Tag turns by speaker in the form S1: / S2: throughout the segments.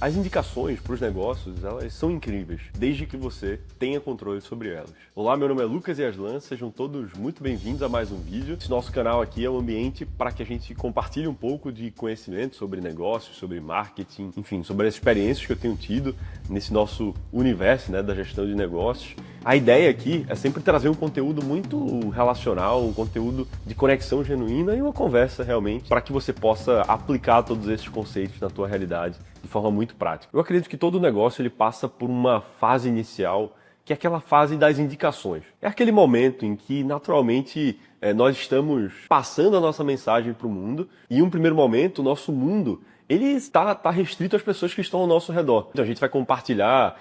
S1: As indicações para os negócios, elas são incríveis, desde que você tenha controle sobre elas. Olá, meu nome é Lucas Yaslan, sejam todos muito bem-vindos a mais um vídeo. Esse nosso canal aqui é um ambiente para que a gente compartilhe um pouco de conhecimento sobre negócios, sobre marketing, enfim, sobre as experiências que eu tenho tido nesse nosso universo, né, da gestão de negócios. A ideia aqui é sempre trazer um conteúdo muito relacional, um conteúdo de conexão genuína e uma conversa realmente para que você possa aplicar todos esses conceitos na tua realidade de forma muito prática. Eu acredito que todo negócio ele passa por uma fase inicial, que é aquela fase das indicações. É aquele momento em que, naturalmente, nós estamos passando a nossa mensagem para o mundo e, em um primeiro momento, o nosso mundo ele está restrito às pessoas que estão ao nosso redor. Então a gente vai compartilhar,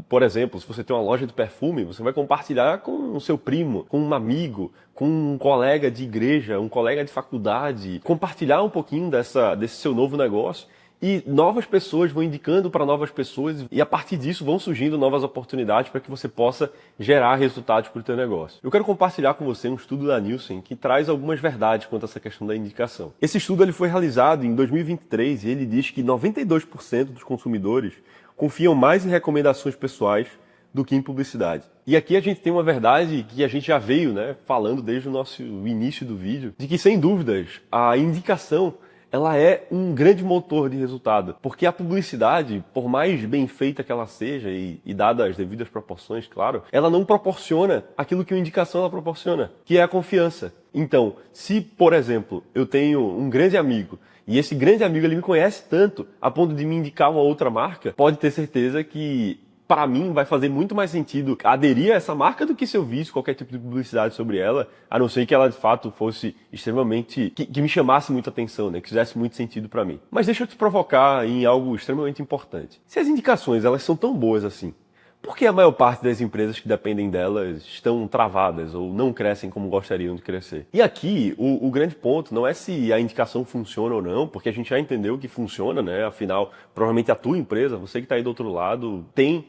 S1: por exemplo, se você tem uma loja de perfume, você vai compartilhar com o seu primo, com um amigo, com um colega de igreja, um colega de faculdade, compartilhar um pouquinho desse seu novo negócio. E novas pessoas vão indicando para novas pessoas e a partir disso vão surgindo novas oportunidades para que você possa gerar resultados para o teu negócio. Eu quero compartilhar com você um estudo da Nielsen que traz algumas verdades quanto a essa questão da indicação. Esse estudo ele foi realizado em 2023 e ele diz que 92% dos consumidores confiam mais em recomendações pessoais do que em publicidade. E aqui a gente tem uma verdade que a gente já veio, falando desde o nosso início do vídeo, de que sem dúvidas a indicação ela é um grande motor de resultado, porque a publicidade, por mais bem feita que ela seja e dadas as devidas proporções, claro, ela não proporciona aquilo que uma indicação ela proporciona, que é a confiança. Então, se, por exemplo, eu tenho um grande amigo e esse grande amigo ele me conhece tanto a ponto de me indicar uma outra marca, pode ter certeza que para mim vai fazer muito mais sentido aderir a essa marca do que se eu visse qualquer tipo de publicidade sobre ela, a não ser que ela de fato fosse extremamente, que me chamasse muita atenção, que fizesse muito sentido para mim. Mas deixa eu te provocar em algo extremamente importante. Se as indicações elas são tão boas assim, por que a maior parte das empresas que dependem delas estão travadas ou não crescem como gostariam de crescer? E aqui, o grande ponto não é se a indicação funciona ou não, porque a gente já entendeu que funciona, afinal, provavelmente a tua empresa, você que está aí do outro lado, tem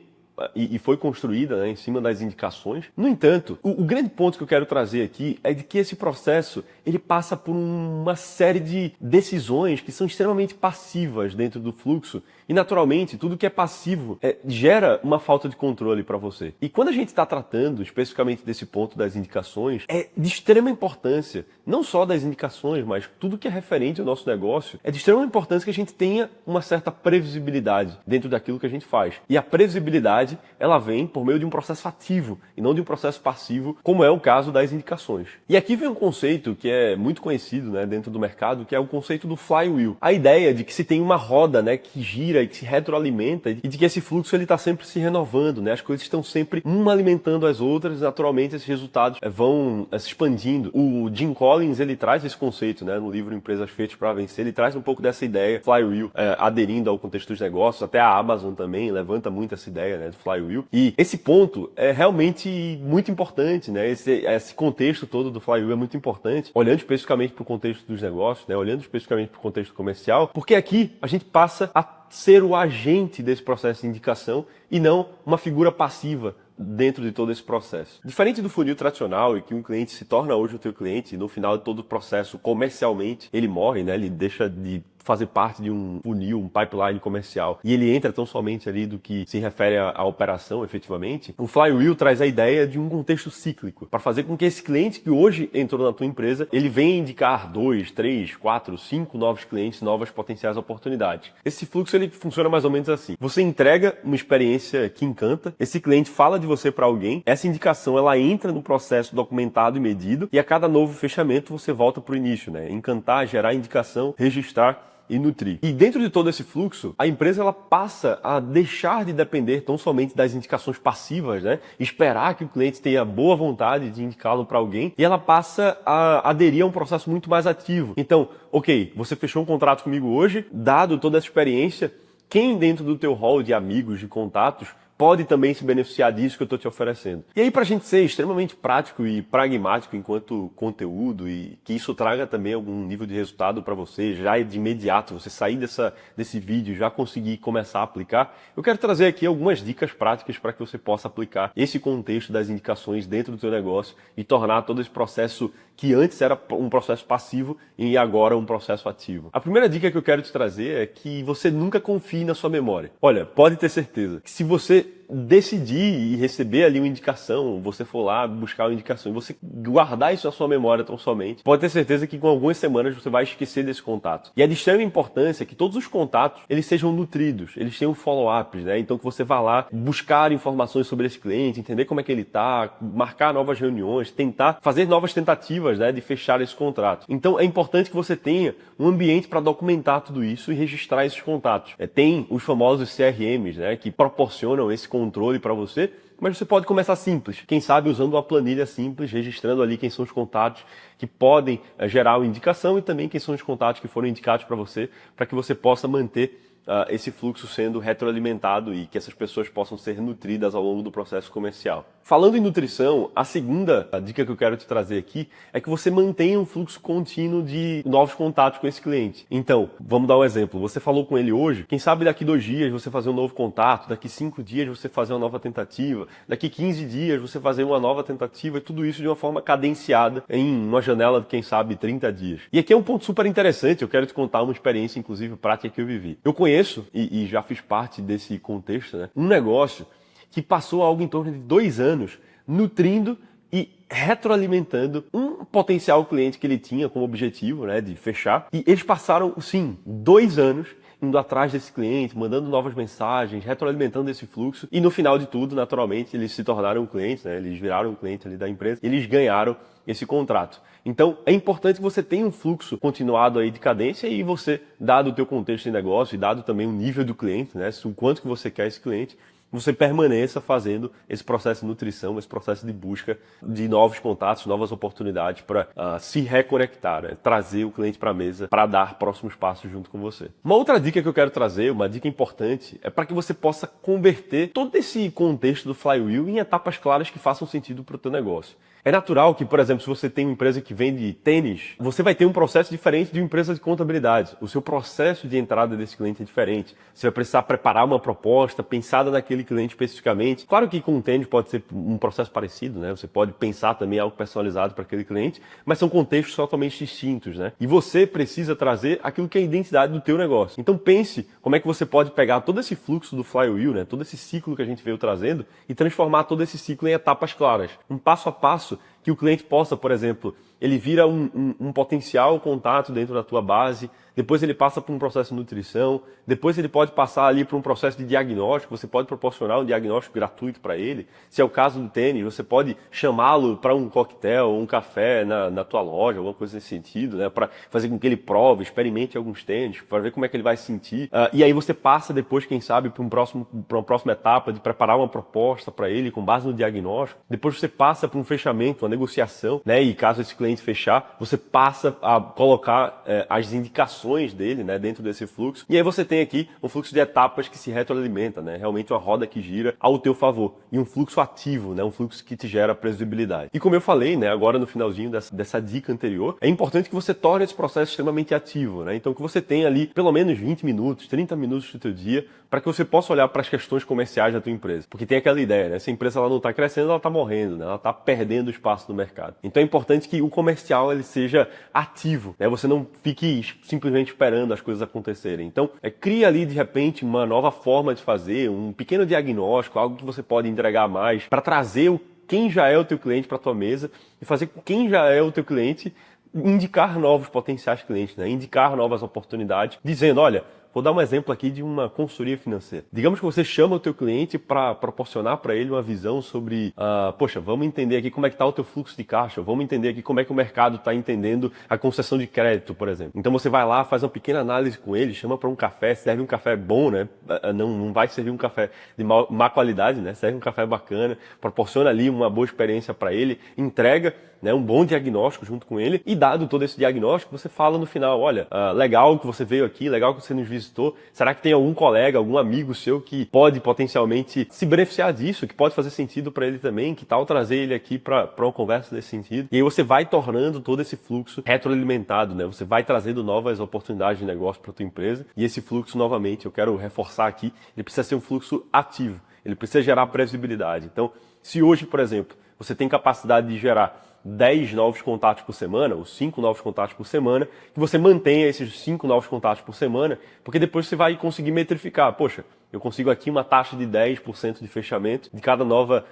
S1: e foi construída em cima das indicações. No entanto, o grande ponto que eu quero trazer aqui é de que esse processo ele passa por uma série de decisões que são extremamente passivas dentro do fluxo e, naturalmente, tudo que é passivo gera uma falta de controle para você. E quando a gente está tratando especificamente desse ponto das indicações, é de extrema importância, não só das indicações, mas tudo que é referente ao nosso negócio, é de extrema importância que a gente tenha uma certa previsibilidade dentro daquilo que a gente faz. E a previsibilidade ela vem por meio de um processo ativo e não de um processo passivo, como é o caso das indicações. E aqui vem um conceito que é muito conhecido dentro do mercado, que é o conceito do flywheel. A ideia de que se tem uma roda que gira e que se retroalimenta e de que esse fluxo ele está sempre se renovando, as coisas estão sempre uma alimentando as outras e naturalmente esses resultados vão se expandindo. O Jim Collins ele traz esse conceito no livro Empresas Feitas para Vencer, ele traz um pouco dessa ideia, flywheel, aderindo ao contexto dos negócios, até a Amazon também levanta muito essa ideia do flywheel. E esse ponto é realmente muito importante, esse contexto todo do flywheel é muito importante, olhando especificamente para o contexto dos negócios, olhando especificamente para o contexto comercial, porque aqui a gente passa a ser o agente desse processo de indicação e não uma figura passiva dentro de todo esse processo. Diferente do funil tradicional, em que um cliente se torna hoje o teu cliente e no final de todo o processo comercialmente ele morre, ele deixa de fazer parte de um funil, um pipeline comercial, e ele entra tão somente ali do que se refere à operação efetivamente, o flywheel traz a ideia de um contexto cíclico, para fazer com que esse cliente que hoje entrou na tua empresa, ele venha indicar 2, 3, 4, 5 novos clientes, novas potenciais oportunidades. Esse fluxo ele funciona mais ou menos assim. Você entrega uma experiência que encanta, esse cliente fala de você para alguém, essa indicação ela entra no processo documentado e medido, e a cada novo fechamento você volta para o início, encantar, gerar indicação, registrar e nutrir. E dentro de todo esse fluxo, a empresa ela passa a deixar de depender tão somente das indicações passivas, esperar que o cliente tenha boa vontade de indicá-lo para alguém, e ela passa a aderir a um processo muito mais ativo. Então, ok, você fechou um contrato comigo hoje, dado toda essa experiência, quem dentro do teu hall de amigos, de contatos, pode também se beneficiar disso que eu estou te oferecendo. E aí, para a gente ser extremamente prático e pragmático enquanto conteúdo e que isso traga também algum nível de resultado para você, já de imediato, você sair desse vídeo e já conseguir começar a aplicar, eu quero trazer aqui algumas dicas práticas para que você possa aplicar esse contexto das indicações dentro do seu negócio e tornar todo esse processo que antes era um processo passivo e agora um processo ativo. A primeira dica que eu quero te trazer é que você nunca confie na sua memória. Olha, pode ter certeza que se você decidir e receber ali uma indicação, você for lá buscar uma indicação e você guardar isso na sua memória tão somente, pode ter certeza que com algumas semanas você vai esquecer desse contato. E é de extrema importância que todos os contatos, eles sejam nutridos, eles tenham follow-ups, né? Então que você vá lá buscar informações sobre esse cliente, entender como é que ele tá, marcar novas reuniões, tentar fazer novas tentativas, né, de fechar esse contrato. Então é importante que você tenha um ambiente para documentar tudo isso e registrar esses contatos. Tem os famosos CRMs, né, que proporcionam esse controle para você, mas você pode começar simples. Quem sabe usando uma planilha simples, registrando ali quem são os contatos que podem gerar uma indicação e também quem são os contatos que foram indicados para você, para que você possa manter esse fluxo sendo retroalimentado e que essas pessoas possam ser nutridas ao longo do processo comercial. Falando em nutrição, a segunda dica que eu quero te trazer aqui é que você mantenha um fluxo contínuo de novos contatos com esse cliente. Então, vamos dar um exemplo. Você falou com ele hoje, quem sabe daqui 2 dias você fazer um novo contato, daqui 5 dias você fazer uma nova tentativa, daqui 15 dias você fazer uma nova tentativa e tudo isso de uma forma cadenciada em uma janela de, quem sabe, 30 dias. E aqui é um ponto super interessante, eu quero te contar uma experiência, inclusive, prática que eu vivi. Eu conheço, e já fiz parte desse contexto, né, um negócio que passou algo em torno de 2 anos nutrindo e retroalimentando um potencial cliente que ele tinha como objetivo, né, de fechar. E eles passaram, sim, 2 anos indo atrás desse cliente, mandando novas mensagens, retroalimentando esse fluxo. E no final de tudo, naturalmente, eles se tornaram clientes, né, eles viraram um cliente ali da empresa, eles ganharam esse contrato. Então, é importante que você tenha um fluxo continuado aí de cadência e você, dado o teu contexto de negócio e dado também o nível do cliente, né, o quanto que você quer esse cliente, você permaneça fazendo esse processo de nutrição, esse processo de busca de novos contatos, novas oportunidades para se reconectar, né? Trazer o cliente para a mesa para dar próximos passos junto com você. Uma outra dica que eu quero trazer, uma dica importante, é para que você possa converter todo esse contexto do flywheel em etapas claras que façam sentido para o teu negócio. É natural que, por exemplo, se você tem uma empresa que vende tênis, você vai ter um processo diferente de uma empresa de contabilidade. O seu processo de entrada desse cliente é diferente. Você vai precisar preparar uma proposta pensada naquele cliente especificamente. Claro que com o tênis pode ser um processo parecido, né? Você pode pensar também algo personalizado para aquele cliente, mas são contextos totalmente distintos, né? E você precisa trazer aquilo que é a identidade do teu negócio. Então pense como é que você pode pegar todo esse fluxo do flywheel, né? Todo esse ciclo que a gente veio trazendo e transformar todo esse ciclo em etapas claras. Um passo a passo que o cliente possa, por exemplo, ele vira um potencial contato dentro da tua base, depois ele passa por um processo de nutrição, depois ele pode passar ali por um processo de diagnóstico, você pode proporcionar um diagnóstico gratuito para ele. Se é o caso do tênis, você pode chamá-lo para um coquetel ou um café na tua loja, alguma coisa nesse sentido, né? Para fazer com que ele prove, experimente alguns tênis, para ver como é que ele vai se sentir. E aí você passa depois, quem sabe, para uma próxima etapa de preparar uma proposta para ele com base no diagnóstico. Depois você passa para um fechamento, uma negociação, né? E caso esse cliente fechar, você passa a colocar as indicações dele, né, dentro desse fluxo. E aí você tem aqui um fluxo de etapas que se retroalimenta, né? Realmente uma roda que gira ao teu favor. E um fluxo ativo, né? Um fluxo que te gera previsibilidade. E como eu falei, né, agora no finalzinho dessa dica anterior, é importante que você torne esse processo extremamente ativo, né? Então que você tenha ali pelo menos 20 minutos, 30 minutos do teu dia para que você possa olhar para as questões comerciais da tua empresa. Porque tem aquela ideia, né? Se a empresa ela não está crescendo, ela está morrendo, né? Ela está perdendo espaço no mercado. Então é importante que o comercial ele seja ativo, né? Você não fique simplesmente esperando as coisas acontecerem. Então, cria ali de repente uma nova forma de fazer, um pequeno diagnóstico, algo que você pode entregar mais para trazer quem já é o teu cliente para a tua mesa e fazer com quem já é o teu cliente indicar novos potenciais clientes, né? Indicar novas oportunidades, dizendo, olha, vou dar um exemplo aqui de uma consultoria financeira. Digamos que você chama o teu cliente para proporcionar para ele uma visão sobre, poxa, vamos entender aqui como é que está o teu fluxo de caixa, vamos entender aqui como é que o mercado está entendendo a concessão de crédito, por exemplo. Então você vai lá, faz uma pequena análise com ele, chama para um café, serve um café bom, né? Não vai servir um café de má qualidade, né? Serve um café bacana, proporciona ali uma boa experiência para ele, entrega né, um bom diagnóstico junto com ele, e dado todo esse diagnóstico, você fala no final, olha, legal que você veio aqui, legal que você nos visitou, será que tem algum colega, algum amigo seu que pode potencialmente se beneficiar disso, que pode fazer sentido para ele também, que tal trazer ele aqui para uma conversa desse sentido? E aí você vai tornando todo esse fluxo retroalimentado, né? Você vai trazendo novas oportunidades de negócio para a tua empresa, e esse fluxo, novamente, eu quero reforçar aqui, ele precisa ser um fluxo ativo, ele precisa gerar previsibilidade. Então, se hoje, por exemplo, você tem capacidade de gerar 10 novos contatos por semana, ou 5 novos contatos por semana, que você mantenha esses 5 novos contatos por semana, porque depois você vai conseguir metrificar. Poxa, eu consigo aqui uma taxa de 10% de fechamento, de cada nova,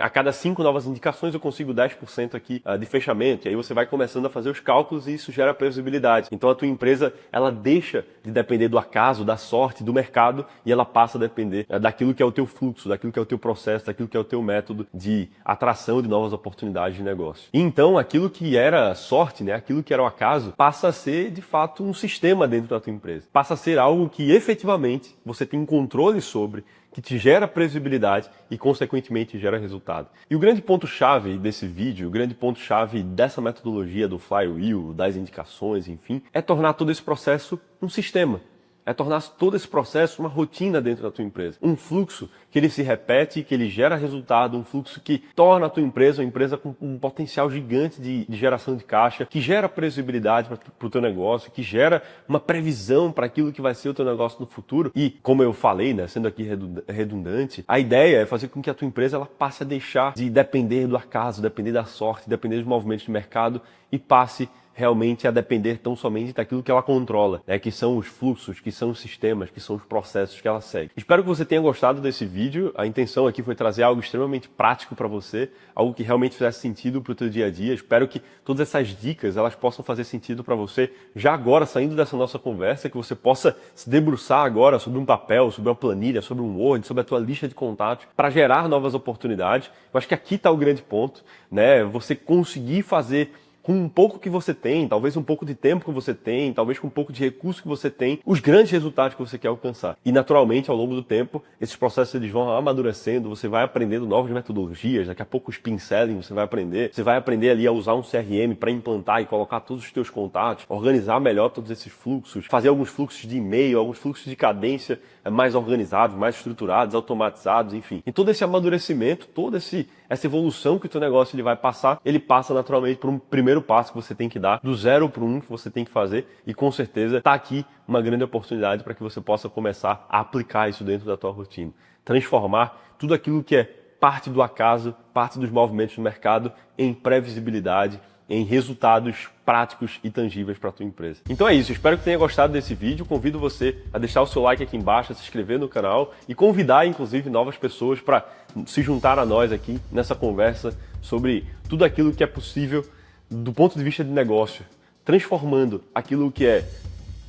S1: a cada 5 novas indicações eu consigo 10% aqui de fechamento, e aí você vai começando a fazer os cálculos e isso gera previsibilidade. Então a tua empresa, ela deixa de depender do acaso, da sorte, do mercado, e ela passa a depender daquilo que é o teu fluxo, daquilo que é o teu processo, daquilo que é o teu método de atração de novas oportunidades de negócio. E então aquilo que era sorte, né, aquilo que era o acaso, passa a ser de fato um sistema dentro da tua empresa. Passa a ser algo que efetivamente você tem controle sobre, que te gera previsibilidade e, consequentemente, gera resultado. E o grande ponto-chave desse vídeo, o grande ponto-chave dessa metodologia do flywheel, das indicações, enfim, é tornar todo esse processo um sistema. É tornar todo esse processo uma rotina dentro da tua empresa. Um fluxo que ele se repete, que ele gera resultado, um fluxo que torna a tua empresa uma empresa com um potencial gigante de geração de caixa, que gera previsibilidade para o teu negócio, que gera uma previsão para aquilo que vai ser o teu negócio no futuro. E, como eu falei, né, sendo aqui redundante, a ideia é fazer com que a tua empresa ela passe a deixar de depender do acaso, depender da sorte, depender dos movimentos de mercado e passe realmente a depender tão somente daquilo que ela controla, né? Que são os fluxos, que são os sistemas, que são os processos que ela segue. Espero que você tenha gostado desse vídeo. A intenção aqui foi trazer algo extremamente prático para você, algo que realmente fizesse sentido para o teu dia a dia. Espero que todas essas dicas elas possam fazer sentido para você já agora, saindo dessa nossa conversa, que você possa se debruçar agora sobre um papel, sobre uma planilha, sobre um Word, sobre a tua lista de contatos, para gerar novas oportunidades. Eu acho que aqui está o grande ponto, né? Você conseguir fazer com um pouco que você tem, talvez um pouco de tempo que você tem, talvez com um pouco de recurso que você tem, os grandes resultados que você quer alcançar. E naturalmente, ao longo do tempo, esses processos eles vão amadurecendo, você vai aprendendo novas metodologias, daqui a pouco o spin selling você vai aprender ali a usar um CRM para implantar e colocar todos os teus contatos, organizar melhor todos esses fluxos, fazer alguns fluxos de e-mail, alguns fluxos de cadência mais organizados, mais estruturados, automatizados, enfim. E todo esse amadurecimento, toda essa evolução que o teu negócio ele vai passar, ele passa naturalmente por um primeiro passo que você tem que dar, do 0 para o 1 que você tem que fazer, e com certeza está aqui uma grande oportunidade para que você possa começar a aplicar isso dentro da tua rotina. Transformar tudo aquilo que é parte do acaso, parte dos movimentos do mercado em previsibilidade, em resultados práticos e tangíveis para a tua empresa. Então é isso, espero que tenha gostado desse vídeo, convido você a deixar o seu like aqui embaixo, a se inscrever no canal e convidar inclusive novas pessoas para se juntar a nós aqui nessa conversa sobre tudo aquilo que é possível do ponto de vista de negócio, transformando aquilo que é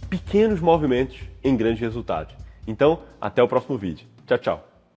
S1: pequenos movimentos em grandes resultados. Então, até o próximo vídeo. Tchau, tchau.